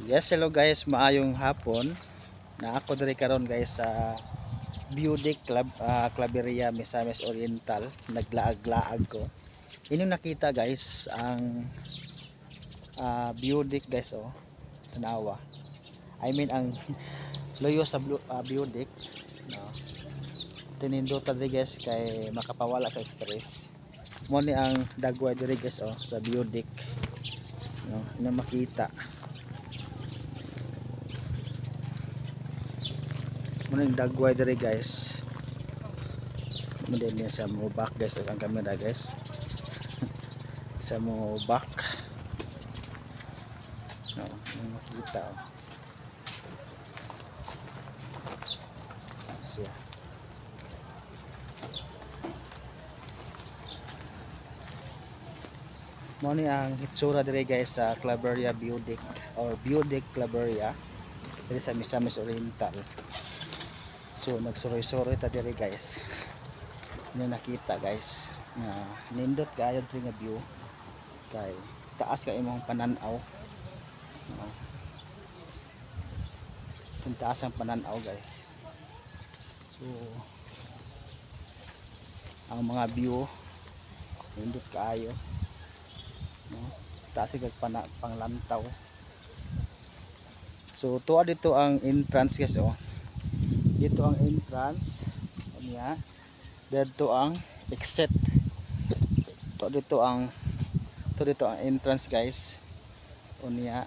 Yes, hello guys, maayong hapon. Na ako diri karon guys sa View Deck Club, Claveria, Misamis Oriental. Naglaag-laag ko. Inyong nakita guys ang View Deck guys, oh. Tanawa. I mean ang loyo sa View Deck. No. Tinindota diri guys kay makapawala sa stress. Mo ni ang dagway diri guys, oh, sa View Deck. No, ina makita. Muna yung dagway diri guys. Muna din sa mo back guys, ang camera guys. Sa mo back. No, yung makita. Siya. Muna ang hitsura diri guys sa Claveria View Deck or View Deck Claveria diri sa Misamis Oriental. So nagsuroy-suroy ta diri guys. Yung nakita guys na nindot kaayo diri nga view kay taas ka imong pananaw. No. Taas ang pananaw guys. So ang mga view nindot kaayo. No. Taas kag panglantaw. So tuwa dito ang entrance guys, oh. Dito ang entrance niya, dito ang exit. Dito ang entrance guys. Unya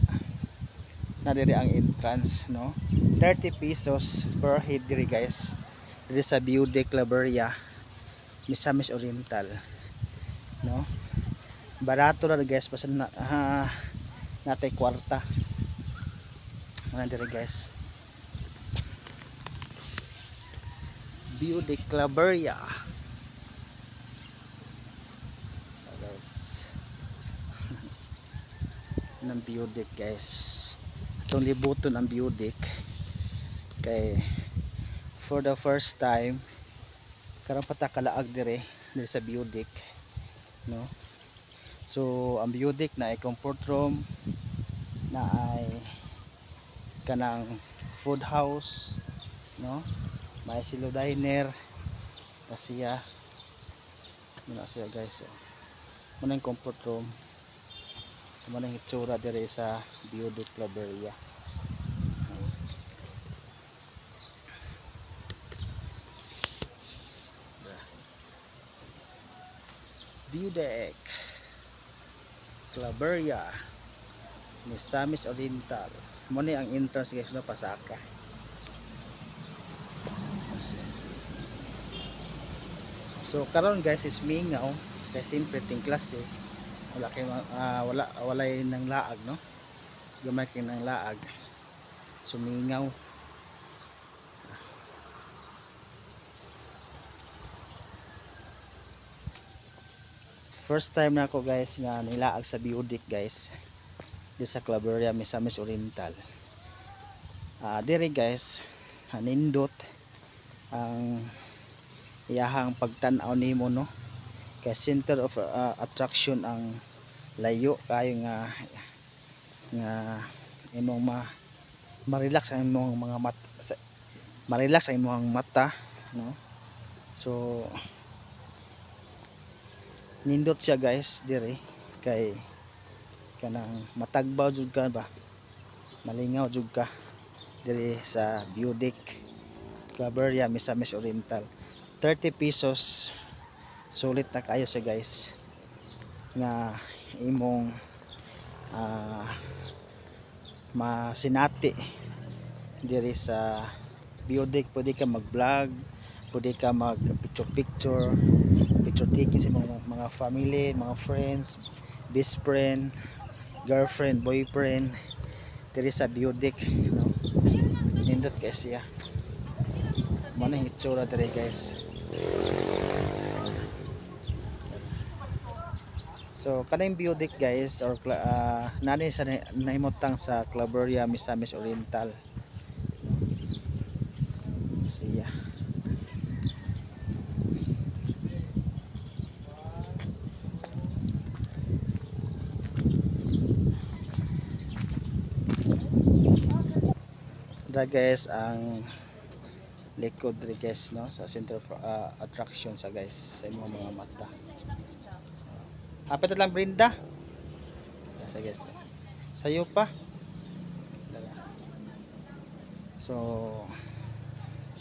na diri ang entrance, no. 30 pesos per head diri guys. Diri sa View Deck Claveria, Misamis Oriental, no. Barato ra guys, basta natay kwarta. Mana diri guys. View Deck Claveria. Guys. Ng View Deck guys. Itong libuton ang View Deck. Kay for the first time karon pata kalaag dire sa View Deck, no. So ang View Deck na ay comfort room, na ay kanang food house, no. May silo diner siya. Muna siya guys, oh. Muna yung comfort room. Muna yung hitsura dire sa View Deck Claveria. View Deck Claveria, Misamis Oriental. Muna ang entrance guys, no, pasaka. So karon guys is mingaw kay simple ting klase. Wala kay wala nang laag, no. Gamay kay nang laag. So mingaw. First time na ako guys nga nilaag sa View Deck guys. Di sa Claveria, Misamis Oriental. Dire guys, nindot ang iyahang pagtan-aw nimo, no. Kay center of attraction ang layo kayo nga imong ma-relax ang imong mga mata, ma-relax ang imong mata, no. So nindot siya guys dire kay kanang matagbaw jud ka ba, malingaw jud ka dire sa View Deck Claveria, Misamis Oriental. 30 pesos sulit na kayo siya guys nga imong masinati diri sa View Deck. Pwede ka mag vlog, pwede ka mag picture taking sa mga family, mga friends, best friend, girlfriend, boyfriend diri sa View Deck, no? Nindot kay siya. Mana hitsura diri guys. So kanang View Deck guys or nani sa nahimutang sa Claveria, Misamis Oriental. Siya. Tara guys ang likod rin guys no sa center of attraction sa guys sa imong mga mata. Hapit na lang Brenda. Yes, guys. Sayo pa. So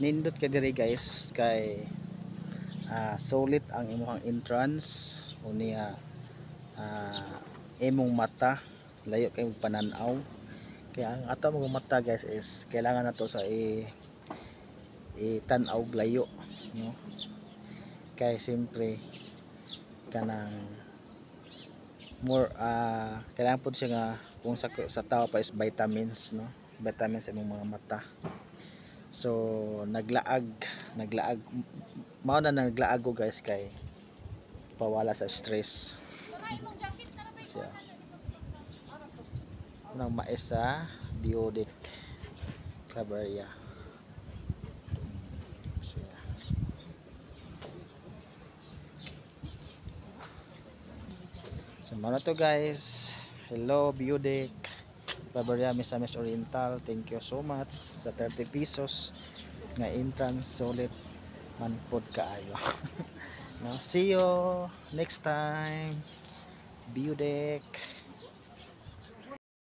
nindot ka diri guys kay solid ang imong entrance unya imong mata layo kay pananaw. Kaya ang ato mga mata guys is kailangan nato sa tan-aw layo no. Kay siyempre kanang more kailangan po siya nga kung sa tao pa is vitamins no, vitamins sa imong mga mata. So naglaag mao na naglaag ko guys kay pawala sa stress. So, nang maesa Biodic Claveria. So muna to guys. Hello Biodic Claveria Misamis Oriental. Thank you so much sa 30 pesos nga entrance solid man pod kaayo. No, see you next time Biodic.